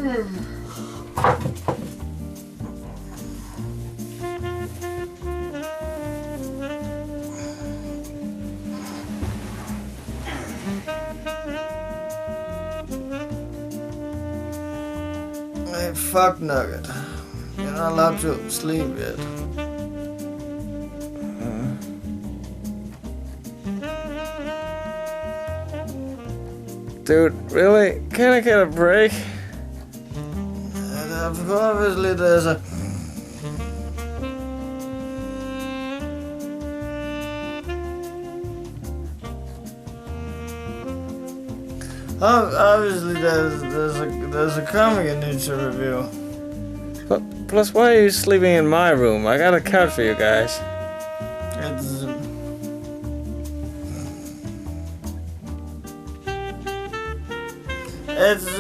Hey, fuck Nugget. You're not allowed to sleep yet. Dude, really? Can I get a break? Obviously there's a... Obviously there's a comic I need to review. But plus, why are you sleeping in my room? I got a couch for you guys. It's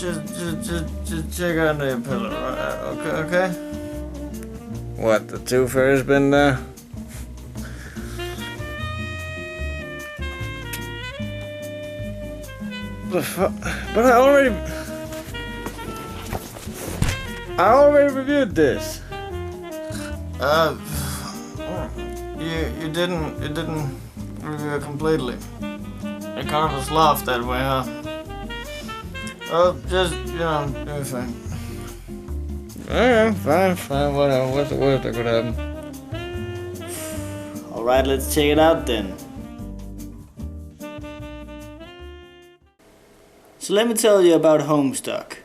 just check under your pillow, right? Okay? What, the twofer's been there? But I already reviewed this. You didn't review it completely. It kind of was lost that way, huh? Oh, just, everything. Alright, fine, whatever. What's the worst that could happen? Alright, let's check it out then. So let me tell you about Homestuck.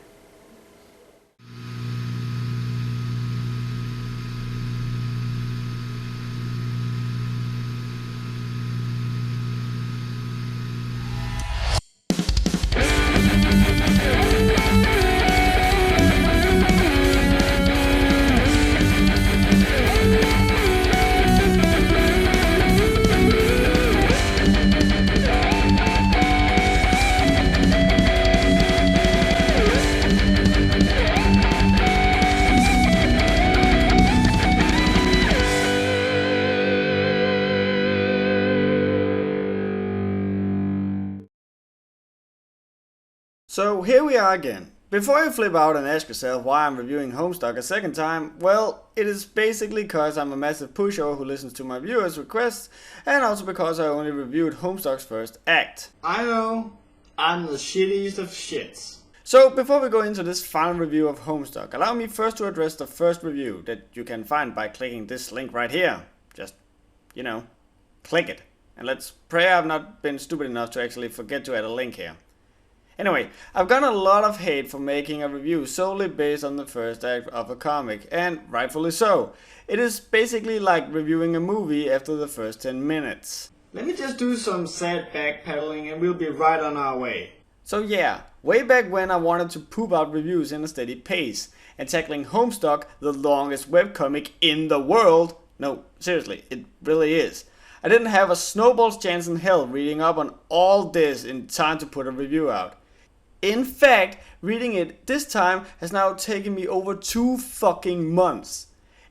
So here we are again. Before you flip out and ask yourself why I'm reviewing Homestuck a second time, well, it is basically because I'm a massive pushover who listens to my viewers' requests, and also because I only reviewed Homestuck's first act. I know, I'm the shittiest of shits. So before we go into this final review of Homestuck, allow me first to address the first review that you can find by clicking this link right here. Just, click it. And let's pray I've not been stupid enough to actually forget to add a link here. Anyway, I've gotten a lot of hate for making a review solely based on the first act of a comic, and rightfully so. It is basically like reviewing a movie after the first 10 minutes. Let me just do some sad backpedaling and we'll be right on our way. So yeah, way back when I wanted to poop out reviews in a steady pace, and tackling Homestuck, the longest webcomic in the world, no, seriously, it really is. I didn't have a snowball's chance in hell reading up on all this in time to put a review out. In fact, reading it this time has now taken me over 2 fucking months.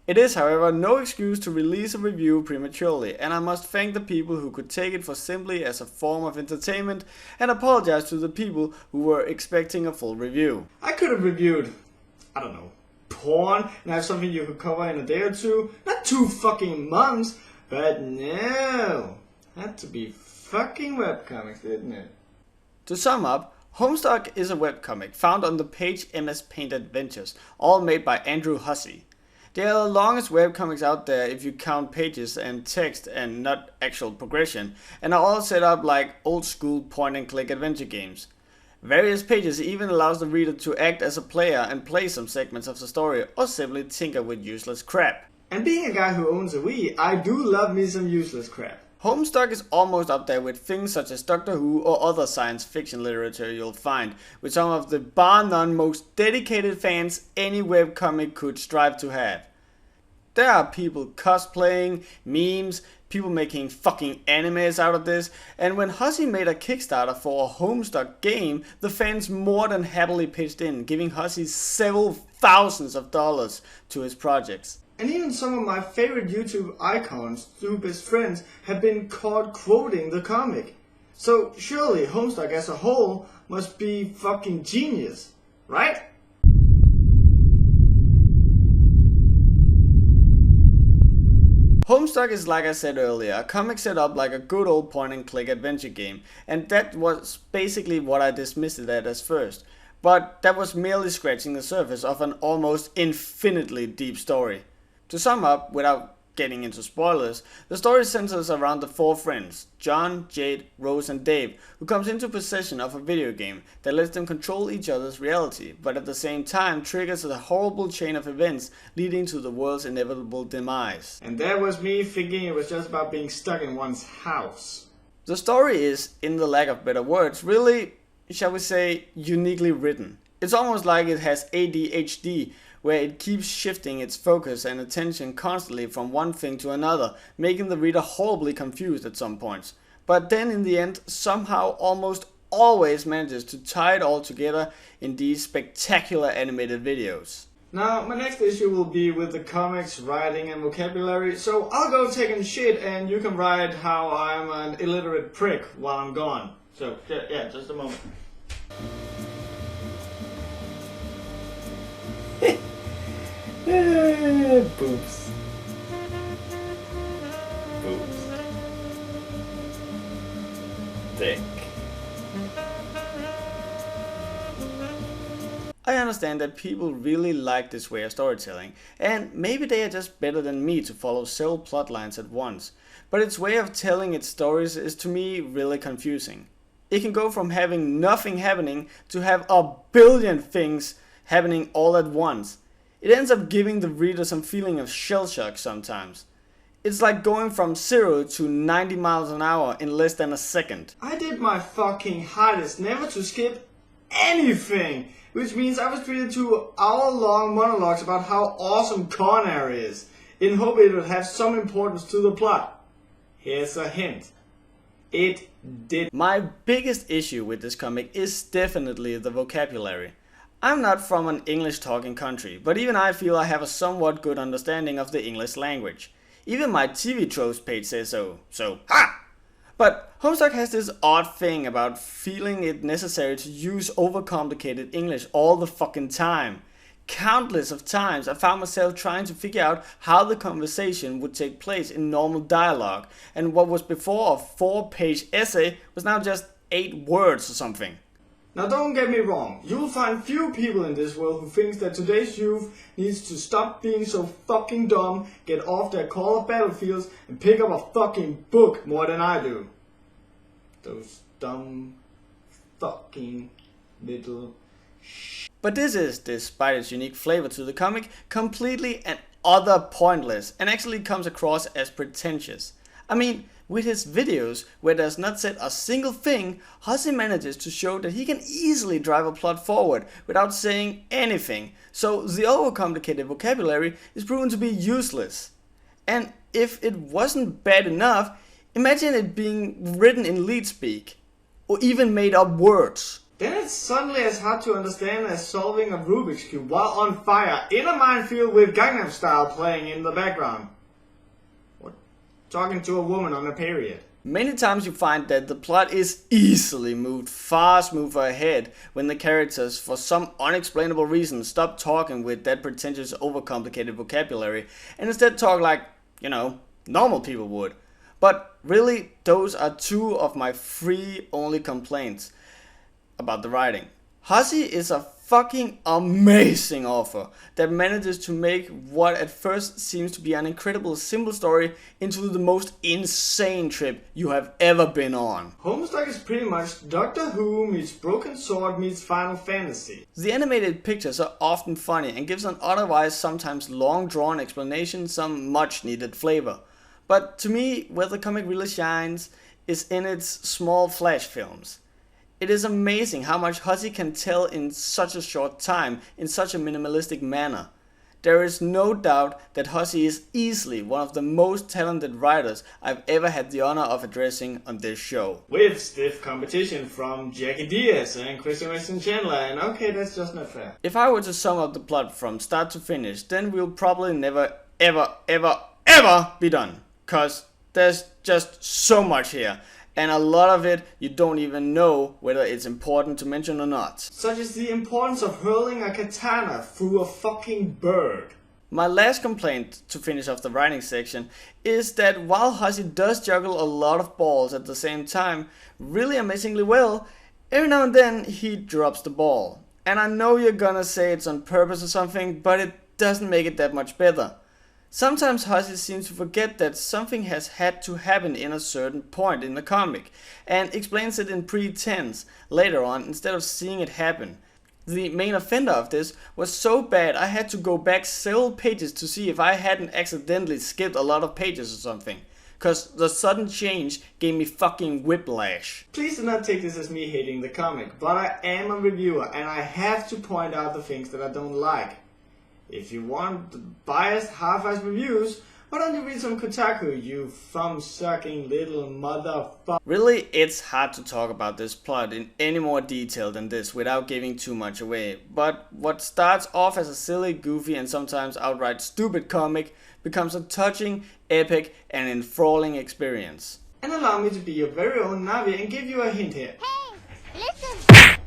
It is, however, no excuse to release a review prematurely, and I must thank the people who could take it for simply as a form of entertainment, and apologize to the people who were expecting a full review. I could have reviewed, I don't know, porn, and have something you could cover in a day or two, not 2 fucking months, but no, had to be fucking webcomics, didn't it? To sum up, Homestuck is a webcomic found on the page MS Paint Adventures, all made by Andrew Hussey. They are the longest webcomics out there if you count pages and text and not actual progression, and are all set up like old school point and click adventure games. Various pages even allows the reader to act as a player and play some segments of the story, or simply tinker with useless crap. And being a guy who owns a Wii, I do love me some useless crap. Homestuck is almost up there with things such as Doctor Who or other science fiction literature you'll find, with some of the bar none most dedicated fans any webcomic could strive to have. There are people cosplaying, memes, people making fucking animes out of this, and when Hussey made a Kickstarter for a Homestuck game, the fans more than happily pitched in, giving Hussey several thousands of dollars to his projects. And even some of my favorite YouTube icons, through best friends, have been caught quoting the comic. So surely Homestuck as a whole must be fucking genius, right? Homestuck is, like I said earlier, a comic set up like a good old point and click adventure game, and that was basically what I dismissed it as first. But that was merely scratching the surface of an almost infinitely deep story. To sum up, without getting into spoilers, the story centers around the four friends, John, Jade, Rose and Dave, who comes into possession of a video game that lets them control each other's reality, but at the same time triggers a horrible chain of events leading to the world's inevitable demise. And that was me thinking it was just about being stuck in one's house. The story is, in the lack of better words, really, shall we say, uniquely written. It's almost like it has ADHD, where it keeps shifting its focus and attention constantly from one thing to another, making the reader horribly confused at some points. But then in the end, somehow almost always manages to tie it all together in these spectacular animated videos. Now, my next issue will be with the comics, writing and vocabulary, so I'll go take a shit and you can write how I'm an illiterate prick while I'm gone. So, yeah, just a moment. Boobs. Boobs. Dick. I understand that people really like this way of storytelling, and maybe they are just better than me to follow several plot lines at once, but its way of telling its stories is to me really confusing. It can go from having nothing happening to have a billion things happening all at once. It ends up giving the reader some feeling of shell shock sometimes. It's like going from 0 to 90 miles an hour in less than a second. I did my fucking hardest never to skip anything, which means I was treated to hour-long monologues about how awesome Conair is, in hope it would have some importance to the plot. Here's a hint. It did. My biggest issue with this comic is definitely the vocabulary. I'm not from an English-talking country, but even I feel I have a somewhat good understanding of the English language. Even my TV tropes page says so. So, ha! But Homestuck has this odd thing about feeling it necessary to use overcomplicated English all the fucking time. Countless of times I found myself trying to figure out how the conversation would take place in normal dialogue, and what was before a 4-page essay was now just 8 words or something. Now don't get me wrong, you'll find few people in this world who thinks that today's youth needs to stop being so fucking dumb, get off their Call of Battlefields and pick up a fucking book more than I do. Those dumb fucking little But this is, despite its unique flavor to the comic, completely and utter pointless and actually comes across as pretentious. I mean, with his videos, where there's not said a single thing, Hussie manages to show that he can easily drive a plot forward without saying anything, so the overcomplicated vocabulary is proven to be useless. And if it wasn't bad enough, imagine it being written in lead speak, or even made up words. Then it's suddenly as hard to understand as solving a Rubik's Cube while on fire in a minefield with Gangnam Style playing in the background. Or talking to a woman on a period. Many times you find that the plot is easily moved far smoother ahead when the characters, for some unexplainable reason, stop talking with that pretentious overcomplicated vocabulary and instead talk like, normal people would. But really, those are 2 of my 3 only complaints about the writing. Hussie is a fucking amazing author that manages to make what at first seems to be an incredible simple story into the most insane trip you have ever been on. Homestuck is pretty much Doctor Who meets Broken Sword meets Final Fantasy. The animated pictures are often funny and gives an otherwise sometimes long drawn explanation some much needed flavor. But to me, where the comic really shines is in its small flash films. It is amazing how much Hussie can tell in such a short time, in such a minimalistic manner. There is no doubt that Hussie is easily one of the most talented writers I've ever had the honor of addressing on this show. With stiff competition from Jackie Diaz and Christian Weston Chandler, and okay, that's just not fair. If I were to sum up the plot from start to finish, then we'll probably never ever be done. Cause there's just so much here. and a lot of it you don't even know whether it's important to mention or not. Such as the importance of hurling a katana through a fucking bird. My last complaint, to finish off the writing section, is that while Hussey does juggle a lot of balls at the same time really amazingly well, every now and then he drops the ball. And I know you're gonna say it's on purpose or something, but it doesn't make it that much better. Sometimes Hussey seems to forget that something has had to happen in a certain point in the comic, and explains it in pre-tense later on instead of seeing it happen. The main offender of this was so bad I had to go back several pages to see if I hadn't accidentally skipped a lot of pages or something. Cause the sudden change gave me fucking whiplash. Please do not take this as me hating the comic, but I am a reviewer and I have to point out the things that I don't like. If you want biased, half-assed reviews, why don't you read some Kotaku, you thumb-sucking little motherfucker? Really, it's hard to talk about this plot in any more detail than this without giving too much away. But what starts off as a silly, goofy, and sometimes outright stupid comic becomes a touching, epic, and enthralling experience. And allow me to be your very own Navi and give you a hint here. Hey, listen!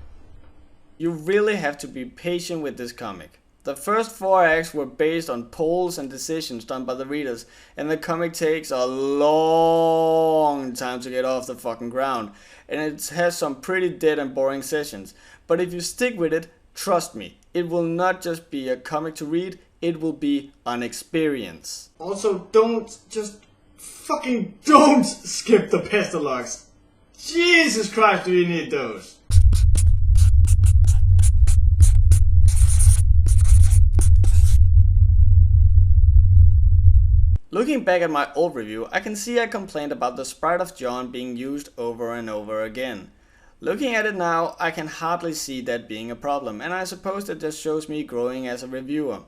You really have to be patient with this comic. The first 4 acts were based on polls and decisions done by the readers, and the comic takes a long time to get off the fucking ground, and it has some pretty dead and boring sessions. But if you stick with it, trust me, it will not just be a comic to read, it will be an experience. Also, don't skip the pestalogs. Jesus Christ, do you need those? Looking back at my old review, I can see I complained about the sprite of John being used over and over again. Looking at it now, I can hardly see that being a problem, and I suppose that just shows me growing as a reviewer.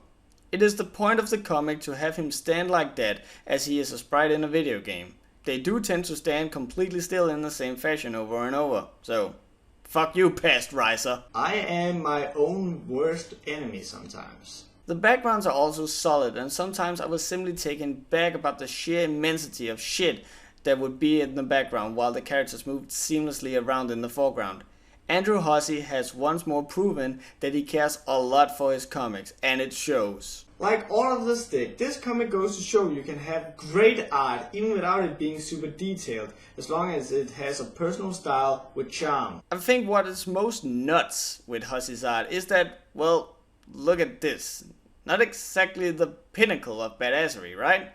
It is the point of the comic to have him stand like that, as he is a sprite in a video game. They do tend to stand completely still in the same fashion over and over, so fuck you, past riser. I am my own worst enemy sometimes. The backgrounds are also solid, and sometimes I was simply taken back about the sheer immensity of shit that would be in the background while the characters moved seamlessly around in the foreground. Andrew Hussey has once more proven that he cares a lot for his comics, and it shows. Like all of the stick, this comic goes to show you can have great art even without it being super detailed, as long as it has a personal style with charm. I think what is most nuts with Hussey's art is that, well, look at this. Not exactly the pinnacle of badassery, right?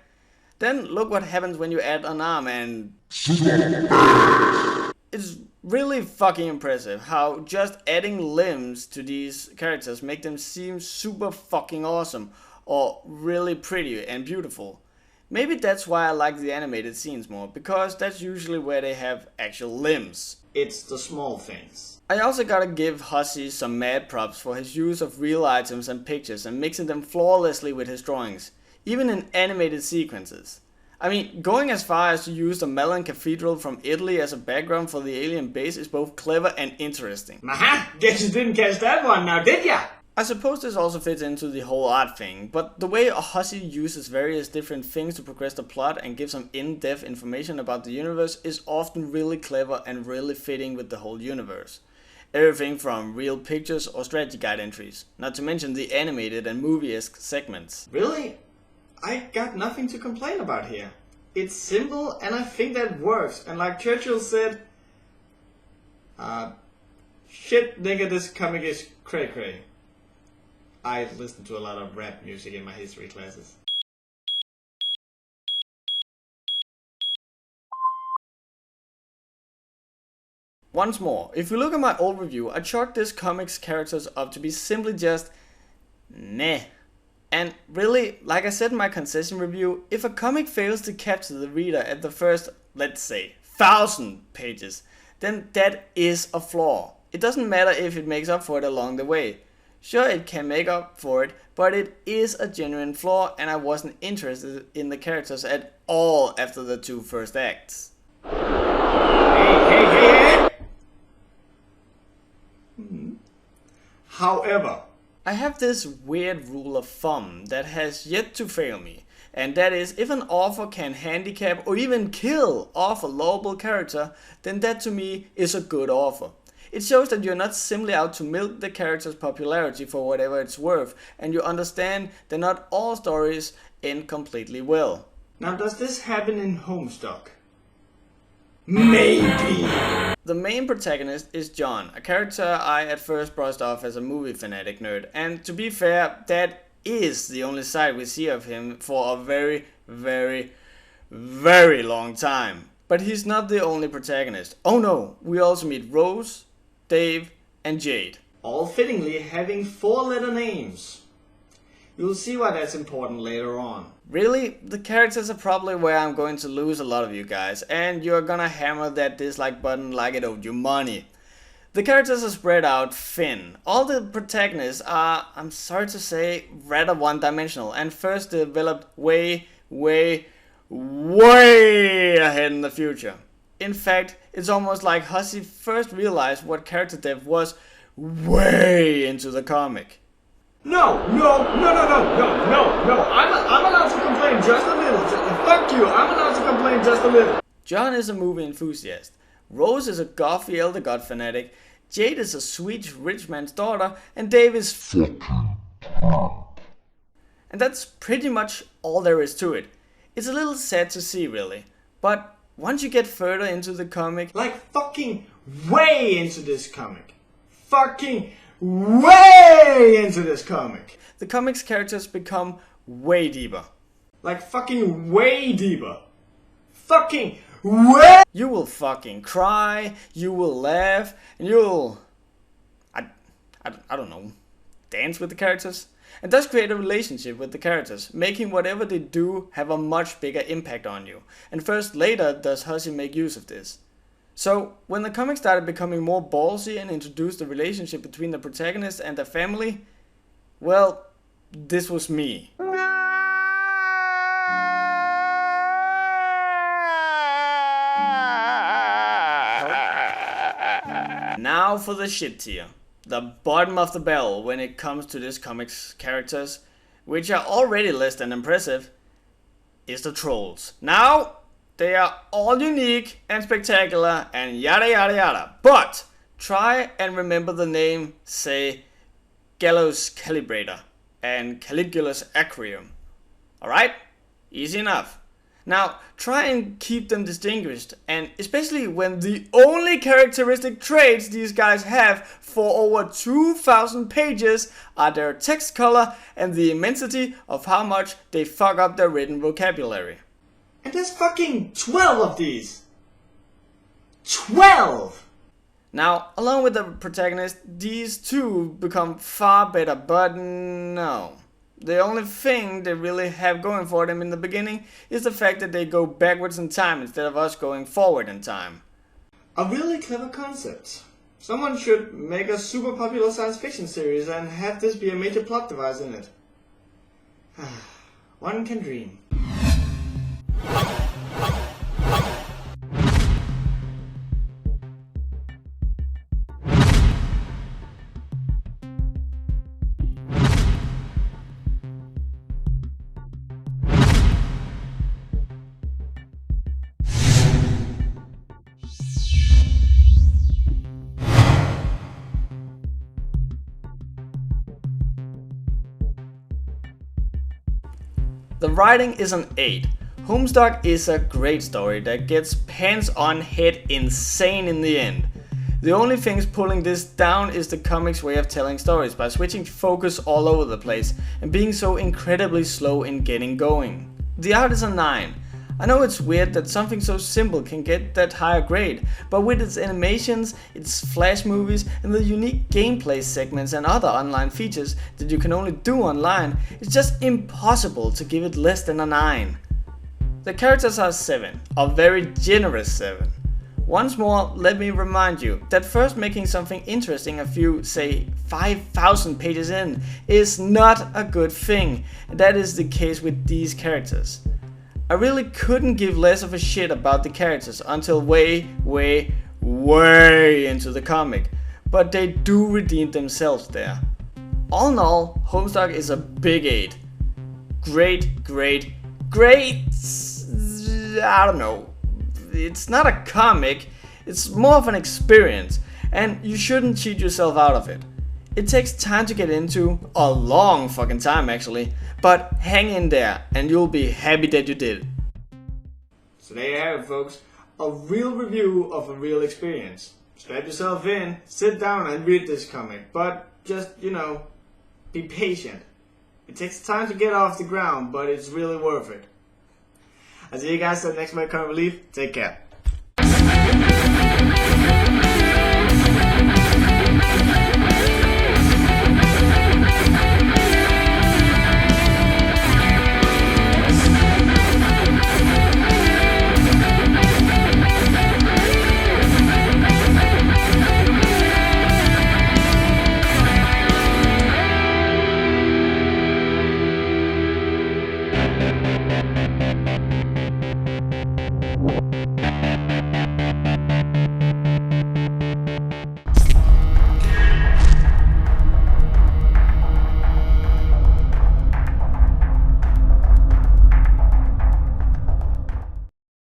Then look what happens when you add an arm and... It's really fucking impressive how just adding limbs to these characters make them seem super fucking awesome or really pretty and beautiful. Maybe that's why I like the animated scenes more, because that's usually where they have actual limbs. It's the small things. I also gotta give Hussey some mad props for his use of real items and pictures and mixing them flawlessly with his drawings, even in animated sequences. I mean, going as far as to use the Milan Cathedral from Italy as a background for the alien base is both clever and interesting. Aha! Guess you didn't catch that one now, did ya? I suppose this also fits into the whole art thing, but the way Hussey uses various different things to progress the plot and give some in-depth information about the universe is often really clever and really fitting with the whole universe. Everything from real pictures or strategy guide entries, not to mention the animated and movie-esque segments. Really? I got nothing to complain about here. It's simple and I think that works, and like Churchill said, shit nigga, this comic is cray cray. I listened to a lot of rap music in my history classes. Once more, if you look at my old review, I chalked this comic's characters up to be simply just meh. And really, like I said in my concession review, if a comic fails to capture the reader at the first, let's say, 1,000 pages, then that is a flaw. It doesn't matter if it makes up for it along the way. Sure, it can make up for it, but it is a genuine flaw, and I wasn't interested in the characters at all after the 2 first acts. Hey. However, I have this weird rule of thumb that has yet to fail me, and that is, if an author can handicap or even kill off a lovable character, then that to me is a good author. It shows that you're not simply out to milk the character's popularity for whatever it's worth, and you understand that not all stories end completely well. Now, does this happen in Homestuck? Maybe! The main protagonist is John, a character I at first brushed off as a movie fanatic nerd, and to be fair, that is the only side we see of him for a very, very, very long time. But he's not the only protagonist. Oh no, we also meet Rose, Dave, and Jade. All fittingly having 4-letter names. You'll see why that's important later on. Really, the characters are probably where I'm going to lose a lot of you guys, and you're gonna hammer that dislike button like it owed you money. The characters are spread out thin. All the protagonists are, I'm sorry to say, rather one-dimensional, and first developed way ahead in the future. In fact, it's almost like Hussey first realized what character depth was way into the comic. No, I'm allowed to complain just a little. Fuck you, I'm allowed to complain just a little. John is a movie enthusiast. Rose is a gothy elder god fanatic. Jade is a sweet rich man's daughter, and Dave is fucking pop. And that's pretty much all there is to it. It's a little sad to see, really, but once you get further into the comic, like fucking way into this comic, the comic's characters become way deeper. Like fucking way deeper. Fucking way! You will fucking cry, you will laugh, and you'll... I don't know, dance with the characters? And thus create a relationship with the characters, making whatever they do have a much bigger impact on you. And first later does Hussey make use of this. So, when the comic started becoming more ballsy and introduced the relationship between the protagonist and their family, well, this was me. Now for the shit tier. The bottom of the barrel when it comes to this comic's characters, which are already less than impressive, is the trolls. Now, they are all unique and spectacular and yada yada yada, but try and remember the name, say, Gallows Calibrator and Caligula's Acrium. Alright? Easy enough. Now, try and keep them distinguished, and especially when the only characteristic traits these guys have for over 2,000 pages are their text color and the immensity of how much they fuck up their written vocabulary. And there's fucking 12 of these! 12! Now, along with the protagonist, these two become far better, but no. The only thing they really have going for them in the beginning is the fact that they go backwards in time instead of us going forward in time. A really clever concept. Someone should make a super popular science fiction series and have this be a major plot device in it. One can dream. The writing is an 8. Homestuck is a great story that gets pants on head insane in the end. The only things pulling this down is the comic's way of telling stories by switching focus all over the place and being so incredibly slow in getting going. The art is a 9. I know it's weird that something so simple can get that higher grade, but with its animations, its flash movies, and the unique gameplay segments and other online features that you can only do online, it's just impossible to give it less than a 9. The characters are 7, a very generous 7. Once more, let me remind you that first making something interesting a few, say, 5,000 pages in is not a good thing, and that is the case with these characters. I really couldn't give less of a shit about the characters until way into the comic, but they do redeem themselves there. All in all, Homestuck is a big 8. Great great. I don't know. It's not a comic, it's more of an experience, and you shouldn't cheat yourself out of it. It takes time to get into, a long fucking time actually, but hang in there and you'll be happy that you did. So there you have it, folks. A real review of a real experience. Strap yourself in, sit down and read this comic, but just, be patient. It takes time to get off the ground, but it's really worth it. I'll see you guys at the next Webcomic Relief. Take care.